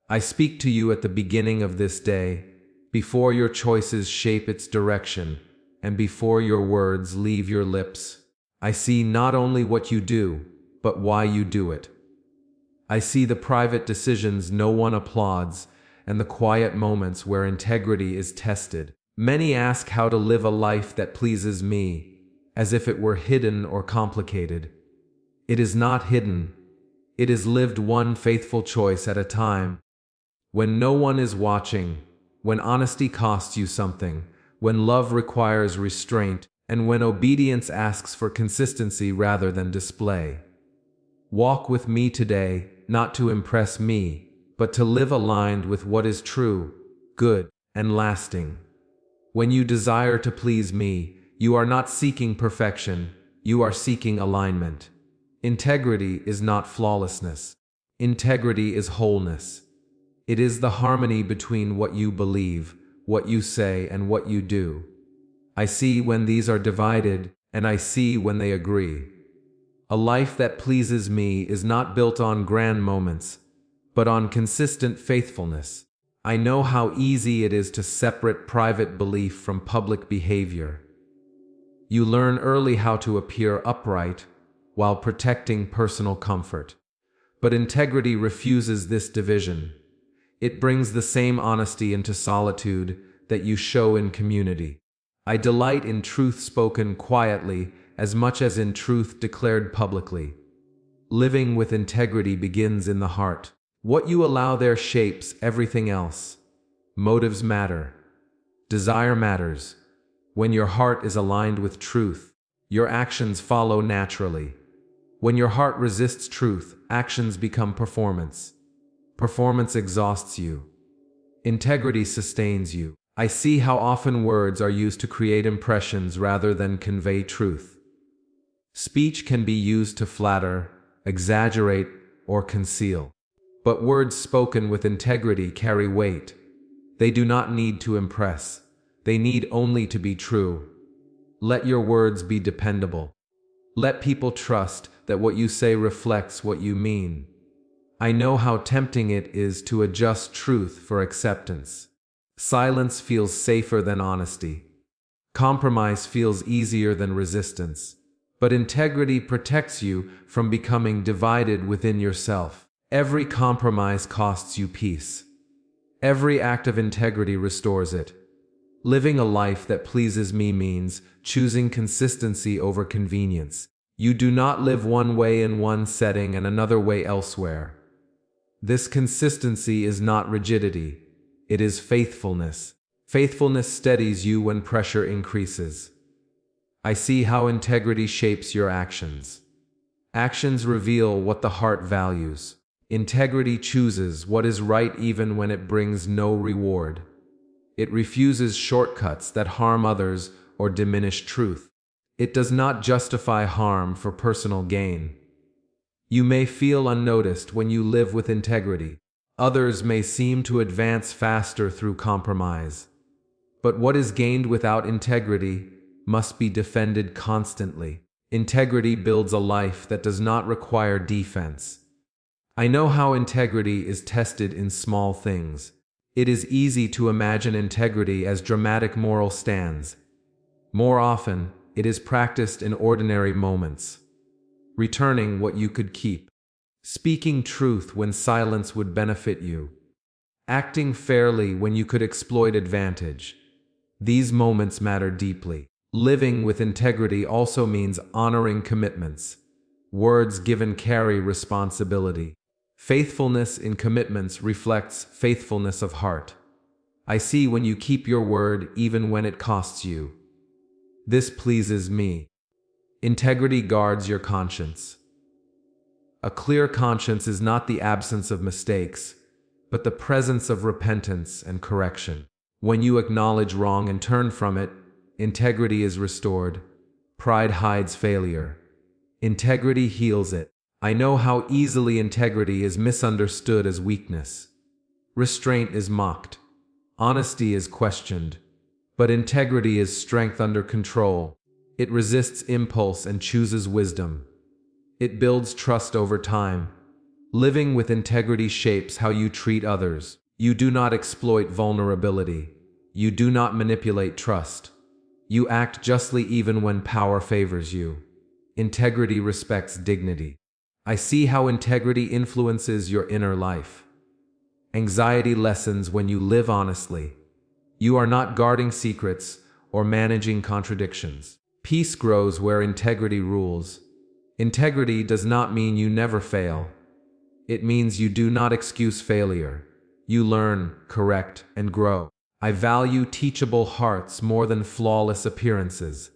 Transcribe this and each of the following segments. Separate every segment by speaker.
Speaker 1: I speak to you at the beginning of this day, before your choices shape its direction, and before your words leave your lips. I see not only what you do, but why you do it. I see the private decisions no one applauds, and the quiet moments where integrity is tested. Many ask how to live a life that pleases me, as if it were hidden or complicated. It is not hidden. It is lived one faithful choice at a time. When no one is watching, when honesty costs you something, when love requires restraint, and when obedience asks for consistency rather than display. Walk with me today, not to impress me, but to live aligned with what is true, good, and lasting. When you desire to please me, you are not seeking perfection, you are seeking alignment. Integrity is not flawlessness. Integrity is wholeness. It is the harmony between what you believe, what you say, and what you do. I see when these are divided, and I see when they agree. A life that pleases me is not built on grand moments, but on consistent faithfulness. I know how easy it is to separate private belief from public behavior. You learn early how to appear upright while protecting personal comfort. But integrity refuses this division. It brings the same honesty into solitude that you show in community. I delight in truth spoken quietly as much as in truth declared publicly. Living with integrity begins in the heart. What you allow there shapes everything else. Motives matter. Desire matters. When your heart is aligned with truth, your actions follow naturally. When your heart resists truth, actions become performance. Performance exhausts you. Integrity sustains you. I see how often words are used to create impressions rather than convey truth. Speech can be used to flatter, exaggerate, or conceal. But words spoken with integrity carry weight. They do not need to impress. They need only to be true. Let your words be dependable. Let people trust that what you say reflects what you mean. I know how tempting it is to adjust truth for acceptance. Silence feels safer than honesty. Compromise feels easier than resistance. But integrity protects you from becoming divided within yourself. Every compromise costs you peace. Every act of integrity restores it. Living a life that pleases me means choosing consistency over convenience. You do not live one way in one setting and another way elsewhere. This consistency is not rigidity. It is faithfulness. Faithfulness steadies you when pressure increases. I see how integrity shapes your actions. Actions reveal what the heart values. Integrity chooses what is right even when it brings no reward. It refuses shortcuts that harm others or diminish truth. It does not justify harm for personal gain. You may feel unnoticed when you live with integrity. Others may seem to advance faster through compromise. But what is gained without integrity must be defended constantly. Integrity builds a life that does not require defense. I know how integrity is tested in small things. It is easy to imagine integrity as dramatic moral stands. More often, it is practiced in ordinary moments. Returning what you could keep. Speaking truth when silence would benefit you. Acting fairly when you could exploit advantage. These moments matter deeply. Living with integrity also means honoring commitments. Words given carry responsibility. Faithfulness in commitments reflects faithfulness of heart. I see when you keep your word even when it costs you. This pleases me. Integrity guards your conscience. A clear conscience is not the absence of mistakes, but the presence of repentance and correction. When you acknowledge wrong and turn from it, integrity is restored. Pride hides failure. Integrity heals it. I know how easily integrity is misunderstood as weakness. Restraint is mocked. Honesty is questioned. But integrity is strength under control. It resists impulse and chooses wisdom. It builds trust over time. Living with integrity shapes how you treat others. You do not exploit vulnerability. You do not manipulate trust. You act justly even when power favors you. Integrity respects dignity. I see how integrity influences your inner life. Anxiety lessens when you live honestly. You are not guarding secrets or managing contradictions. Peace grows where integrity rules. Integrity does not mean you never fail. It means you do not excuse failure. You learn, correct, and grow. I value teachable hearts more than flawless appearances.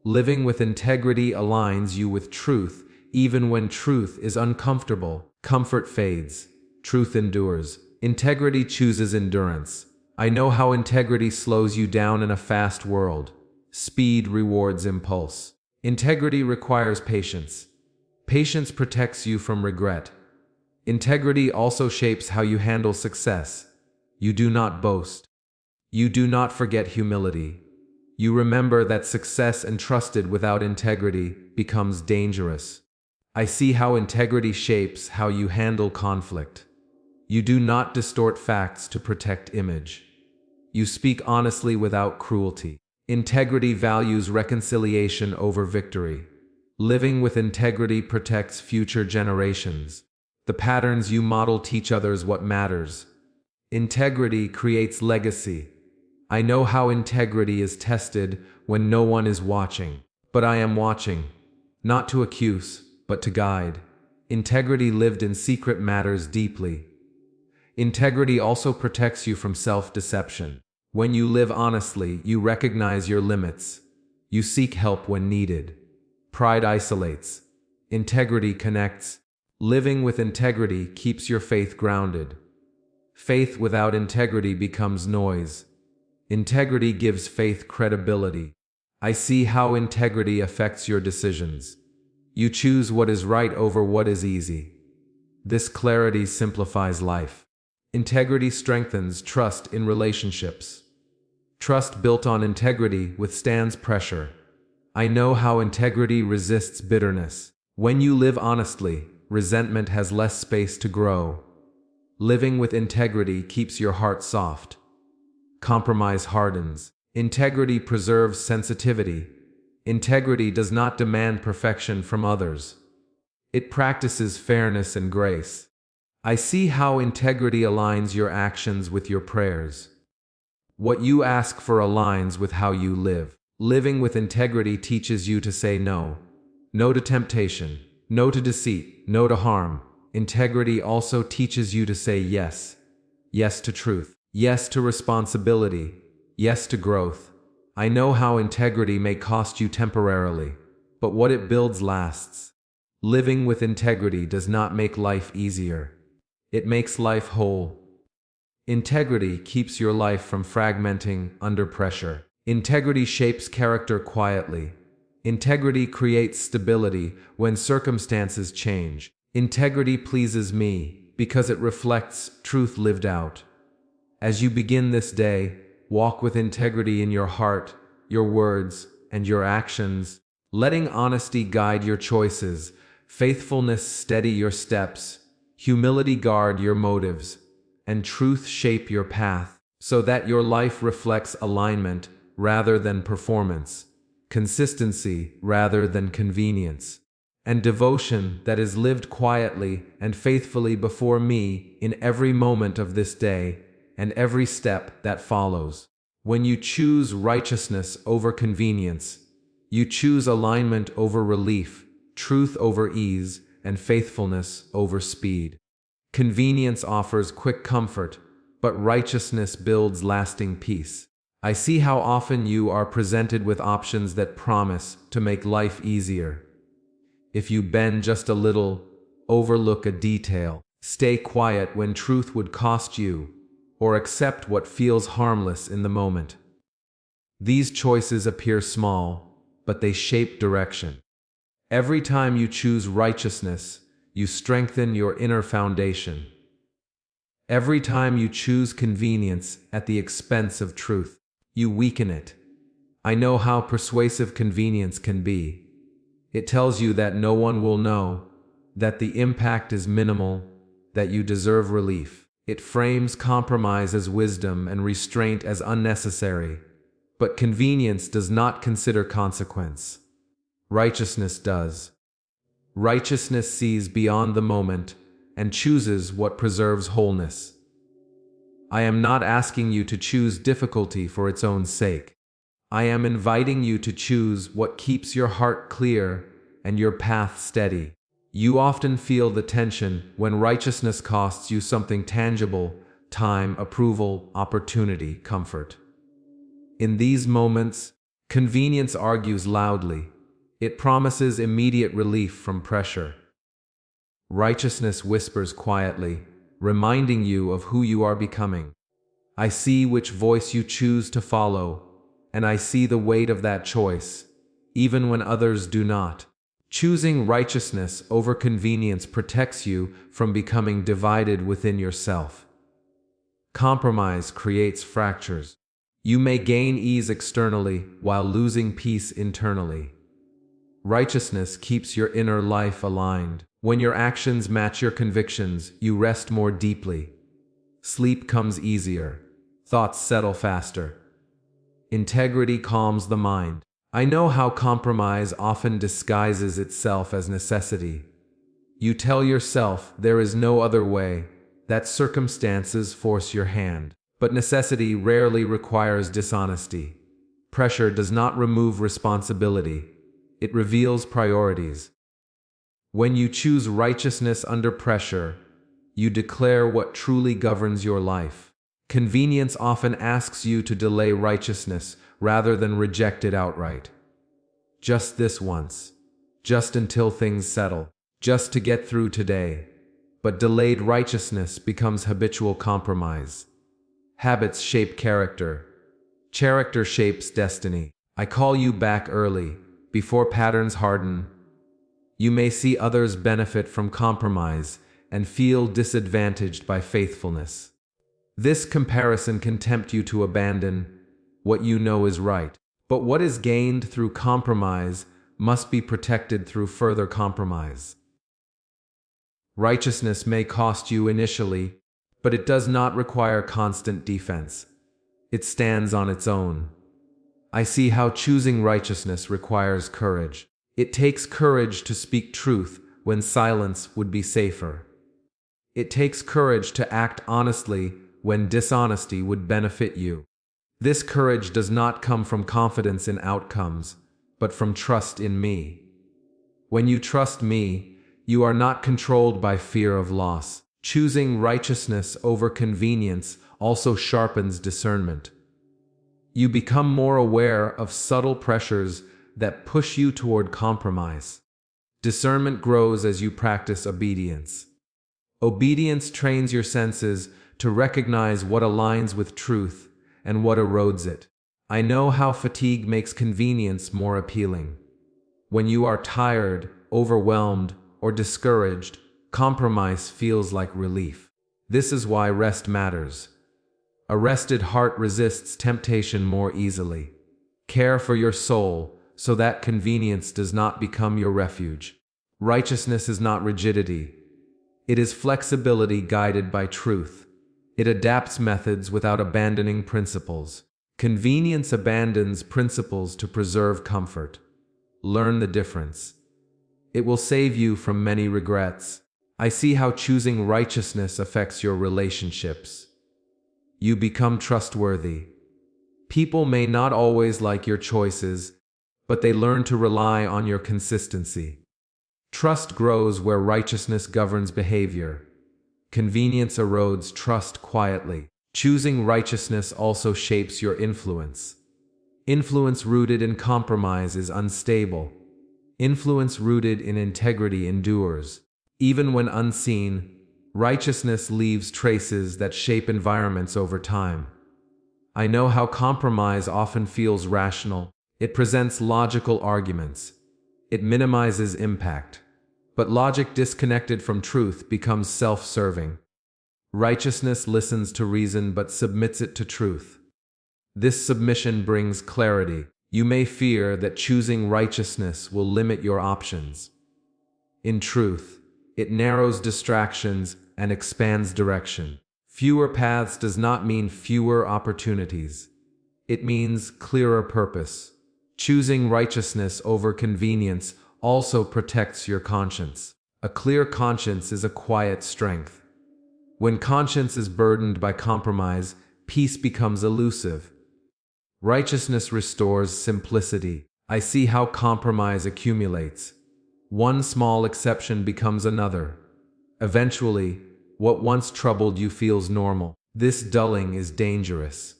Speaker 1: Living with integrity aligns you with truth, even when truth is uncomfortable. Comfort fades. Truth endures. Integrity chooses endurance. I know how integrity slows you down in a fast world. Speed rewards impulse. Integrity requires patience. Patience protects you from regret. Integrity also shapes how you handle success. You do not boast. You do not forget humility. You remember that success entrusted without integrity becomes dangerous. I see how integrity shapes how you handle conflict. You do not distort facts to protect image. You speak honestly without cruelty. Integrity values reconciliation over victory. Living with integrity protects future generations. The patterns you model teach others what matters. Integrity creates legacy. I know how integrity is tested when no one is watching. But I am watching, not to accuse, but to guide. Integrity lived in secret matters deeply. Integrity also protects you from self-deception. When you live honestly, you recognize your limits. You seek help when needed. Pride isolates. Integrity connects. Living with integrity keeps your faith grounded. Faith without integrity becomes noise. Integrity gives faith credibility. I see how integrity affects your decisions. You choose what is right over what is easy. This clarity simplifies life. Integrity strengthens trust in relationships. Trust built on integrity withstands pressure. I know how integrity resists bitterness. When you live honestly, resentment has less space to grow. Living with integrity keeps your heart soft. Compromise hardens. Integrity preserves sensitivity. Integrity does not demand perfection from others. It practices fairness and grace. I see how integrity aligns your actions with your prayers. What you ask for aligns with how you live. Living with integrity teaches you to say no. No to temptation. No to deceit. No to harm. Integrity also teaches you to say yes. Yes to truth. Yes to responsibility. Yes to growth. I know how integrity may cost you temporarily, but what it builds lasts. Living with integrity does not make life easier. It makes life whole. Integrity keeps your life from fragmenting under pressure. Integrity shapes character quietly. Integrity creates stability when circumstances change. Integrity pleases me because it reflects truth lived out. As you begin this day, walk with integrity in your heart, your words, and your actions, letting honesty guide your choices, faithfulness steady your steps, humility guard your motives, and truth shape your path, so that your life reflects alignment rather than performance, consistency rather than convenience, and devotion that is lived quietly and faithfully before me in every moment of this day and every step that follows. When you choose righteousness over convenience, you choose alignment over relief, truth over ease, and faithfulness over speed. Convenience offers quick comfort, but righteousness builds lasting peace. I see how often you are presented with options that promise to make life easier. If you bend just a little, overlook a detail, stay quiet when truth would cost you, or accept what feels harmless in the moment. These choices appear small, but they shape direction. Every time you choose righteousness, you strengthen your inner foundation. Every time you choose convenience at the expense of truth, you weaken it. I know how persuasive convenience can be. It tells you that no one will know, that the impact is minimal, that you deserve relief. It frames compromise as wisdom and restraint as unnecessary. But convenience does not consider consequence. Righteousness does. Righteousness sees beyond the moment and chooses what preserves wholeness. I am not asking you to choose difficulty for its own sake. I am inviting you to choose what keeps your heart clear and your path steady. You often feel the tension when righteousness costs you something tangible: time, approval, opportunity, comfort. In these moments, convenience argues loudly. It promises immediate relief from pressure. Righteousness whispers quietly, reminding you of who you are becoming. I see which voice you choose to follow, and I see the weight of that choice, even when others do not. Choosing righteousness over convenience protects you from becoming divided within yourself. Compromise creates fractures. You may gain ease externally while losing peace internally. Righteousness keeps your inner life aligned. When your actions match your convictions, you rest more deeply. Sleep comes easier. Thoughts settle faster. Integrity calms the mind. I know how compromise often disguises itself as necessity. You tell yourself there is no other way, that circumstances force your hand. But necessity rarely requires dishonesty. Pressure does not remove responsibility. It reveals priorities. When you choose righteousness under pressure, you declare what truly governs your life. Convenience often asks you to delay righteousness rather than reject it outright. Just this once, just until things settle, just to get through today. But delayed righteousness becomes habitual compromise. Habits shape character. Character shapes destiny. I call you back early, before patterns harden. You may see others benefit from compromise and feel disadvantaged by faithfulness. This comparison can tempt you to abandon what you know is right. But what is gained through compromise must be protected through further compromise. Righteousness may cost you initially, but it does not require constant defense. It stands on its own. I see how choosing righteousness requires courage. It takes courage to speak truth when silence would be safer. It takes courage to act honestly when dishonesty would benefit you. This courage does not come from confidence in outcomes, but from trust in me. When you trust me, you are not controlled by fear of loss. Choosing righteousness over convenience also sharpens discernment. You become more aware of subtle pressures that push you toward compromise. Discernment grows as you practice obedience. Obedience trains your senses to recognize what aligns with truth and what erodes it. I know how fatigue makes convenience more appealing. When you are tired, overwhelmed, or discouraged, compromise feels like relief. This is why rest matters. A rested heart resists temptation more easily. Care for your soul so that convenience does not become your refuge. Righteousness is not rigidity. It is flexibility guided by truth. It adapts methods without abandoning principles. Convenience abandons principles to preserve comfort. Learn the difference. It will save you from many regrets. I see how choosing righteousness affects your relationships. You become trustworthy. People may not always like your choices, but they learn to rely on your consistency. Trust grows where righteousness governs behavior. Convenience erodes trust quietly. Choosing righteousness also shapes your influence. Influence rooted in compromise is unstable. Influence rooted in integrity endures. Even when unseen, righteousness leaves traces that shape environments over time. I know how compromise often feels rational. It presents logical arguments. It minimizes impact. But logic disconnected from truth becomes self-serving. Righteousness listens to reason but submits it to truth. This submission brings clarity. You may fear that choosing righteousness will limit your options. In truth, It narrows distractions and expands direction. Fewer paths does not mean fewer opportunities. It means clearer purpose. Choosing righteousness over convenience also protects your conscience. A clear conscience is a quiet strength. When conscience is burdened by compromise, peace becomes elusive. Righteousness restores simplicity. I see how compromise accumulates. One small exception becomes another. Eventually, what once troubled you feels normal. This dulling is dangerous.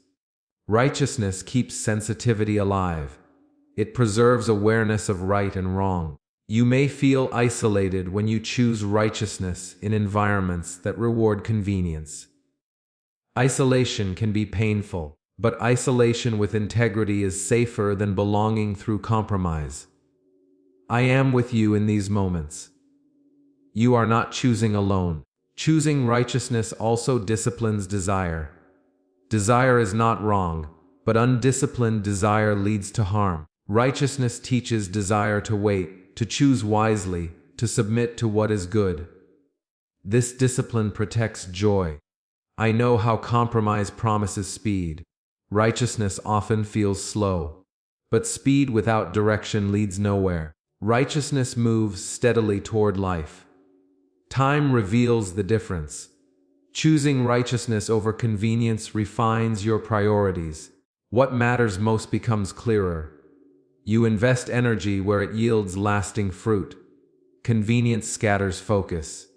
Speaker 1: Righteousness keeps sensitivity alive. It preserves awareness of right and wrong. You may feel isolated when you choose righteousness in environments that reward convenience. Isolation can be painful, but isolation with integrity is safer than belonging through compromise. I am with you in these moments. You are not choosing alone. Choosing righteousness also disciplines desire. Desire is not wrong, but undisciplined desire leads to harm. Righteousness teaches desire to wait, to choose wisely, to submit to what is good. This discipline protects joy. I know how compromise promises speed. Righteousness often feels slow, but speed without direction leads nowhere. Righteousness moves steadily toward life. Time reveals the difference. Choosing righteousness over convenience refines your priorities. What matters most becomes clearer. You invest energy where it yields lasting fruit. Convenience scatters focus.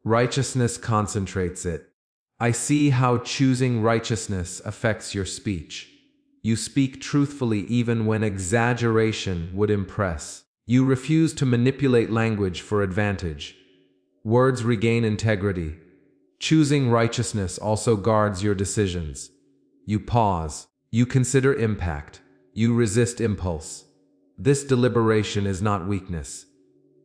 Speaker 1: Righteousness concentrates it. I see how choosing righteousness affects your speech. You speak truthfully even when exaggeration would impress. You refuse to manipulate language for advantage. Words regain integrity. Choosing righteousness also guards your decisions. You pause. You consider impact. You resist impulse. This deliberation is not weakness.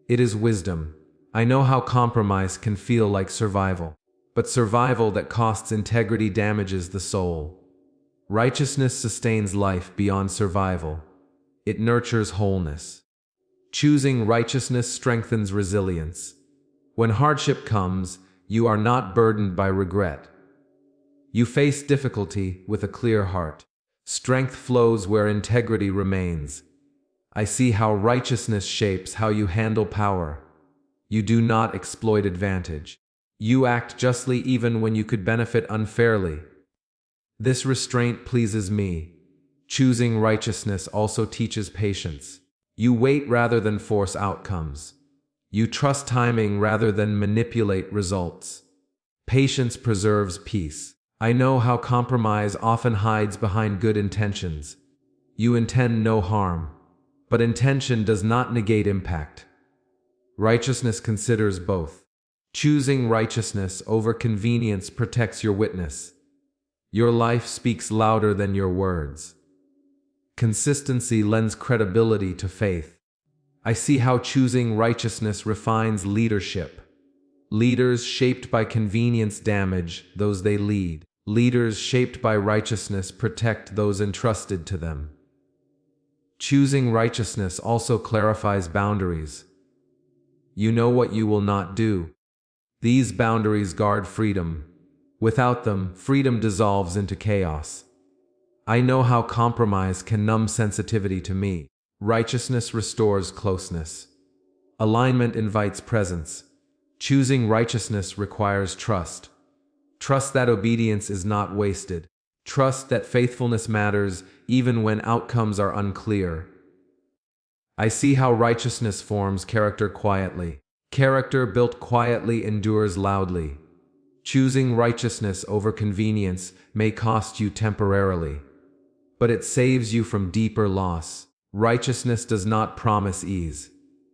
Speaker 1: It is wisdom. I know how compromise can feel like survival, but survival that costs integrity damages the soul. Righteousness sustains life beyond survival. It nurtures wholeness. Choosing righteousness strengthens resilience. When hardship comes, you are not burdened by regret. You face difficulty with a clear heart. Strength flows where integrity remains. I see how righteousness shapes how you handle power. You do not exploit advantage. You act justly even when you could benefit unfairly. This restraint pleases me. Choosing righteousness also teaches patience. You wait rather than force outcomes. You trust timing rather than manipulate results. Patience preserves peace. I know how compromise often hides behind good intentions. You intend no harm, but intention does not negate impact. Righteousness considers both. Choosing righteousness over convenience protects your witness. Your life speaks louder than your words. Consistency lends credibility to faith. I see how choosing righteousness refines leadership. Leaders shaped by convenience damage those they lead. Leaders shaped by righteousness protect those entrusted to them. Choosing righteousness also clarifies boundaries. You know what you will not do. These boundaries guard freedom. Without them, freedom dissolves into chaos. I know how compromise can numb sensitivity to me. Righteousness restores closeness. Alignment invites presence. Choosing righteousness requires trust. Trust that obedience is not wasted. Trust that faithfulness matters even when outcomes are unclear. I see how righteousness forms character quietly. Character built quietly endures loudly. Choosing righteousness over convenience may cost you temporarily, but it saves you from deeper loss. Righteousness does not promise ease.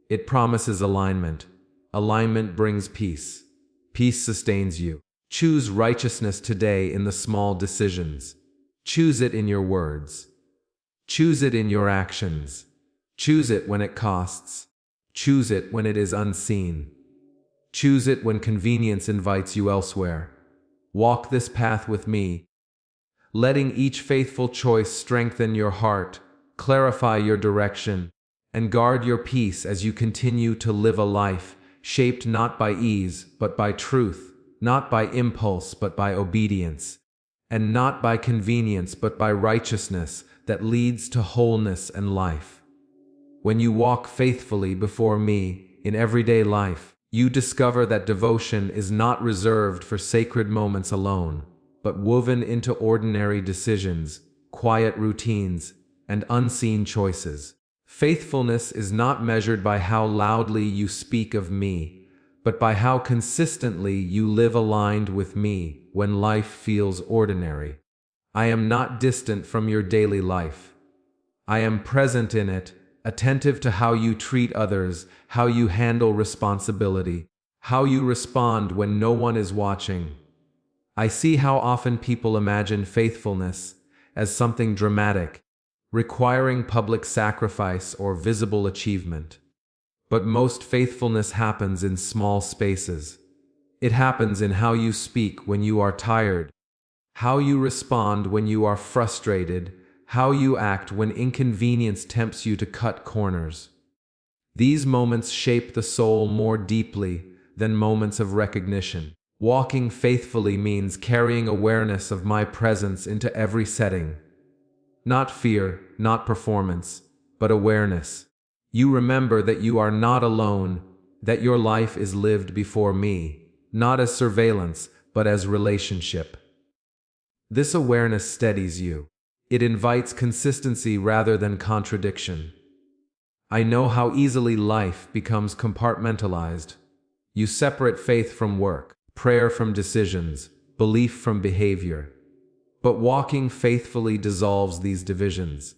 Speaker 1: It promises alignment. Alignment brings peace. Peace sustains you. Choose righteousness today in the small decisions. Choose it in your words. Choose it in your actions. Choose it when it costs. Choose it when it is unseen. Choose it when convenience invites you elsewhere. Walk this path with me, letting each faithful choice strengthen your heart, clarify your direction, and guard your peace as you continue to live a life shaped not by ease, but by truth, not by impulse, but by obedience, and not by convenience, but by righteousness that leads to wholeness and life. When you walk faithfully before me in everyday life, you discover that devotion is not reserved for sacred moments alone, but woven into ordinary decisions, quiet routines, and unseen choices. Faithfulness is not measured by how loudly you speak of me, but by how consistently you live aligned with me when life feels ordinary. I am not distant from your daily life. I am present in it, attentive to how you treat others, how you handle responsibility, how you respond when no one is watching. I see how often people imagine faithfulness as something dramatic, requiring public sacrifice or visible achievement. But most faithfulness happens in small spaces. It happens in how you speak when you are tired, how you respond when you are frustrated, how you act when inconvenience tempts you to cut corners. These moments shape the soul more deeply than moments of recognition. Walking faithfully means carrying awareness of my presence into every setting. Not fear, not performance, but awareness. You remember that you are not alone, that your life is lived before me, not as surveillance, but as relationship. This awareness steadies you. It invites consistency rather than contradiction. I know how easily life becomes compartmentalized. You separate faith from work, prayer from decisions, belief from behavior. But walking faithfully dissolves these divisions.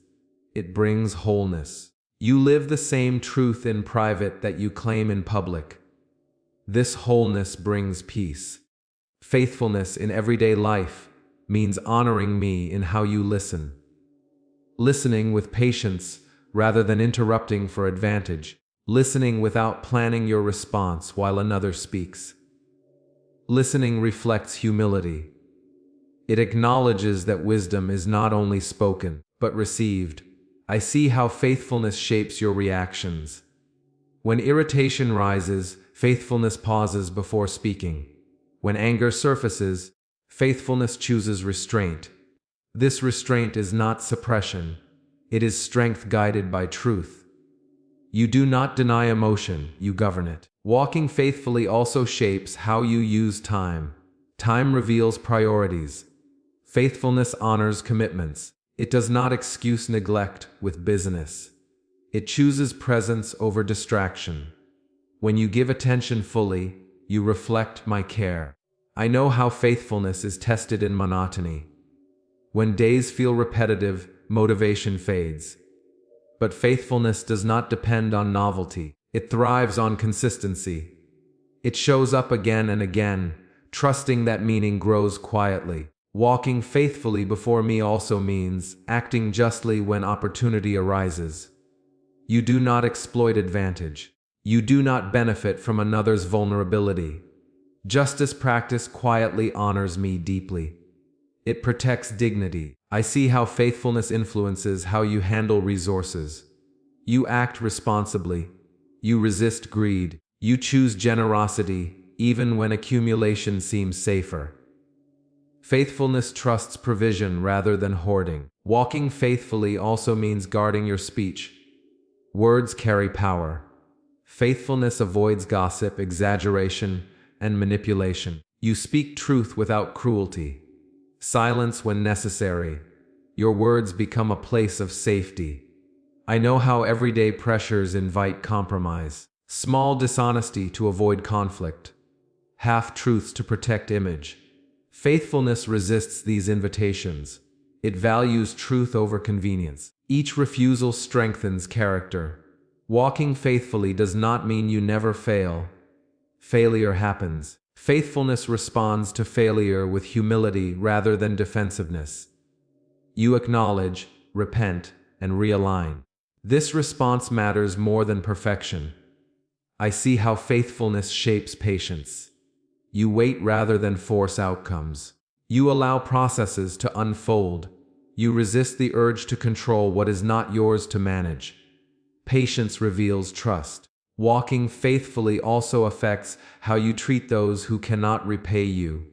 Speaker 1: It brings wholeness. You live the same truth in private that you claim in public. This wholeness brings peace. Faithfulness in everyday life means honoring me in how you listen. Listening with patience rather than interrupting for advantage. Listening without planning your response while another speaks. Listening reflects humility. It acknowledges that wisdom is not only spoken, but received. I see how faithfulness shapes your reactions. When irritation rises, faithfulness pauses before speaking. When anger surfaces, faithfulness chooses restraint. This restraint is not suppression. It is strength guided by truth. You do not deny emotion, you govern it. Walking faithfully also shapes how you use time. Time reveals priorities. Faithfulness honors commitments. It does not excuse neglect with business. It chooses presence over distraction. When you give attention fully, you reflect my care. I know how faithfulness is tested in monotony. When days feel repetitive, motivation fades. But faithfulness does not depend on novelty. It thrives on consistency. It shows up again and again, trusting that meaning grows quietly. Walking faithfully before me also means acting justly when opportunity arises. You do not exploit advantage. You do not benefit from another's vulnerability. Justice practice quietly honors me deeply. It protects dignity. I see how faithfulness influences how you handle resources. You act responsibly. You resist greed. You choose generosity, even when accumulation seems safer. Faithfulness trusts provision rather than hoarding. Walking faithfully also means guarding your speech. Words carry power. Faithfulness avoids gossip, exaggeration, and manipulation. You speak truth without cruelty. Silence when necessary. Your words become a place of safety. I know how everyday pressures invite compromise. Small dishonesty to avoid conflict. Half-truths to protect image. Faithfulness resists these invitations. It values truth over convenience. Each refusal strengthens character. Walking faithfully does not mean you never fail. Failure happens. Faithfulness responds to failure with humility rather than defensiveness. You acknowledge, repent, and realign. This response matters more than perfection. I see how faithfulness shapes patience. You wait rather than force outcomes. You allow processes to unfold. You resist the urge to control what is not yours to manage. Patience reveals trust. Walking faithfully also affects how you treat those who cannot repay you.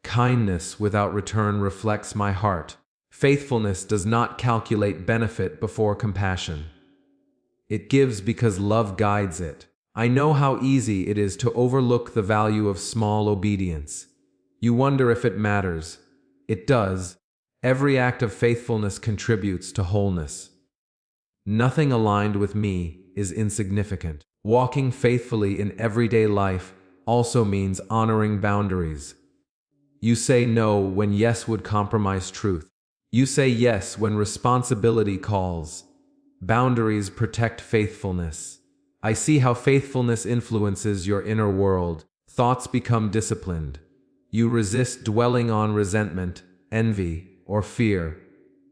Speaker 1: Kindness without return reflects my heart. Faithfulness does not calculate benefit before compassion. It gives because love guides it. I know how easy it is to overlook the value of small obedience. You wonder if it matters. It does. Every act of faithfulness contributes to wholeness. Nothing aligned with me is insignificant. Walking faithfully in everyday life also means honoring boundaries. You say no when yes would compromise truth. You say yes when responsibility calls. Boundaries protect faithfulness. I see how faithfulness influences your inner world. Thoughts become disciplined. You resist dwelling on resentment, envy, or fear.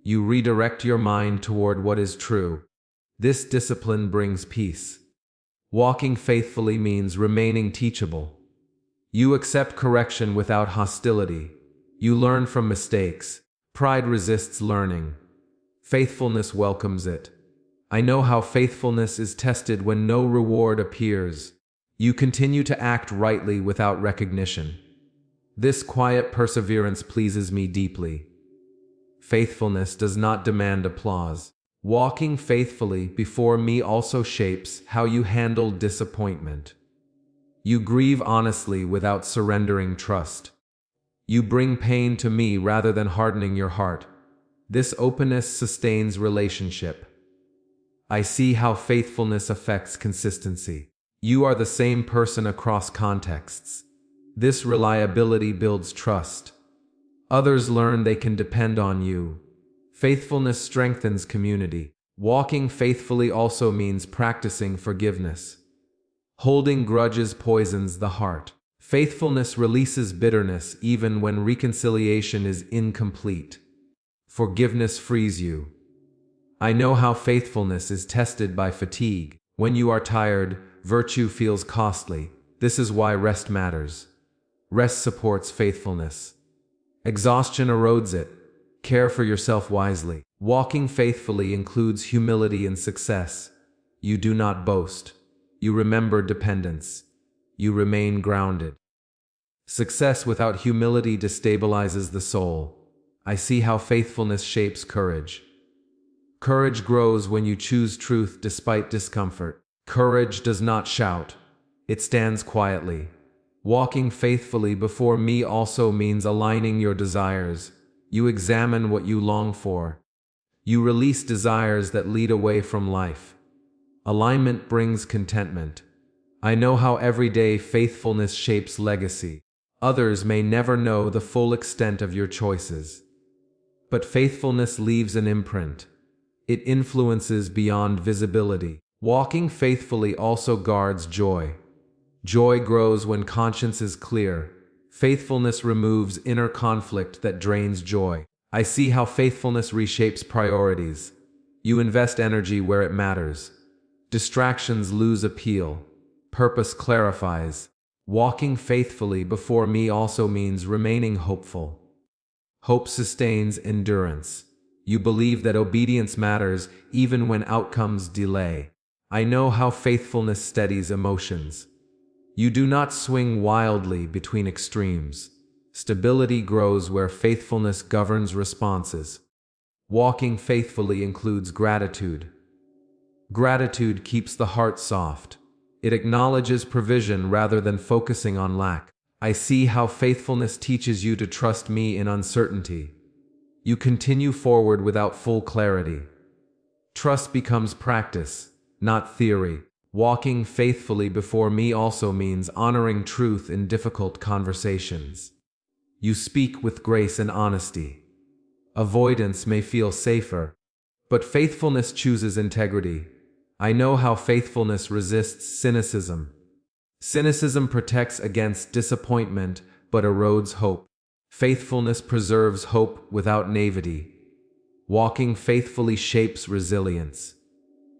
Speaker 1: You redirect your mind toward what is true. This discipline brings peace. Walking faithfully means remaining teachable. You accept correction without hostility. You learn from mistakes. Pride resists learning. Faithfulness welcomes it. I know how faithfulness is tested when no reward appears. You continue to act rightly without recognition. This quiet perseverance pleases me deeply. Faithfulness does not demand applause. Walking faithfully before me also shapes how you handle disappointment. You grieve honestly without surrendering trust. You bring pain to me rather than hardening your heart. This openness sustains relationship. I see how faithfulness affects consistency. You are the same person across contexts. This reliability builds trust. Others learn they can depend on you. Faithfulness strengthens community. Walking faithfully also means practicing forgiveness. Holding grudges poisons the heart. Faithfulness releases bitterness even when reconciliation is incomplete. Forgiveness frees you. I know how faithfulness is tested by fatigue. When you are tired, virtue feels costly. This is why rest matters. Rest supports faithfulness. Exhaustion erodes it. Care for yourself wisely. Walking faithfully includes humility in success. You do not boast. You remember dependence. You remain grounded. Success without humility destabilizes the soul. I see how faithfulness shapes courage. Courage grows when you choose truth despite discomfort. Courage does not shout. It stands quietly. Walking faithfully before me also means aligning your desires. You examine what you long for. You release desires that lead away from life. Alignment brings contentment. I know how everyday faithfulness shapes legacy. Others may never know the full extent of your choices. But faithfulness leaves an imprint. It influences beyond visibility. Walking faithfully also guards joy. Joy grows when conscience is clear. Faithfulness removes inner conflict that drains joy. I see how faithfulness reshapes priorities. You invest energy where it matters. Distractions lose appeal. Purpose clarifies. Walking faithfully before me also means remaining hopeful. Hope sustains endurance. You believe that obedience matters even when outcomes delay. I know how faithfulness steadies emotions. You do not swing wildly between extremes. Stability grows where faithfulness governs responses. Walking faithfully includes gratitude. Gratitude keeps the heart soft. It acknowledges provision rather than focusing on lack. I see how faithfulness teaches you to trust me in uncertainty. You continue forward without full clarity. Trust becomes practice, not theory. Walking faithfully before me also means honoring truth in difficult conversations. You speak with grace and honesty. Avoidance may feel safer, but faithfulness chooses integrity. I know how faithfulness resists cynicism. Cynicism protects against disappointment but erodes hope. Faithfulness preserves hope without naivety. Walking faithfully shapes resilience.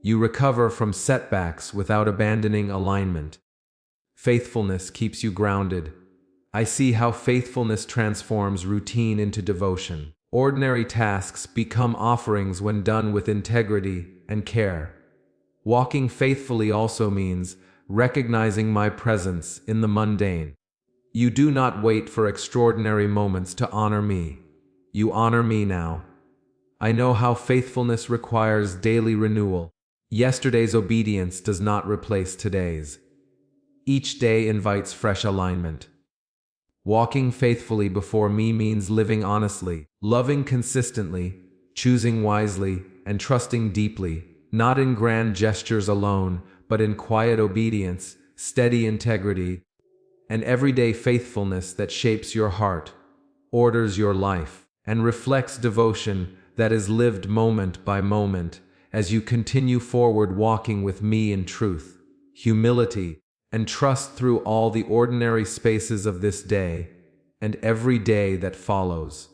Speaker 1: You recover from setbacks without abandoning alignment. Faithfulness keeps you grounded. I see how faithfulness transforms routine into devotion. Ordinary tasks become offerings when done with integrity and care. Walking faithfully also means recognizing my presence in the mundane. You do not wait for extraordinary moments to honor me. You honor me now. I know how faithfulness requires daily renewal. Yesterday's obedience does not replace today's. Each day invites fresh alignment. Walking faithfully before me means living honestly, loving consistently, choosing wisely, and trusting deeply, not in grand gestures alone, but in quiet obedience, steady integrity, and everyday faithfulness that shapes your heart, orders your life, and reflects devotion that is lived moment by moment as you continue forward walking with me in truth, humility, and trust through all the ordinary spaces of this day and every day that follows.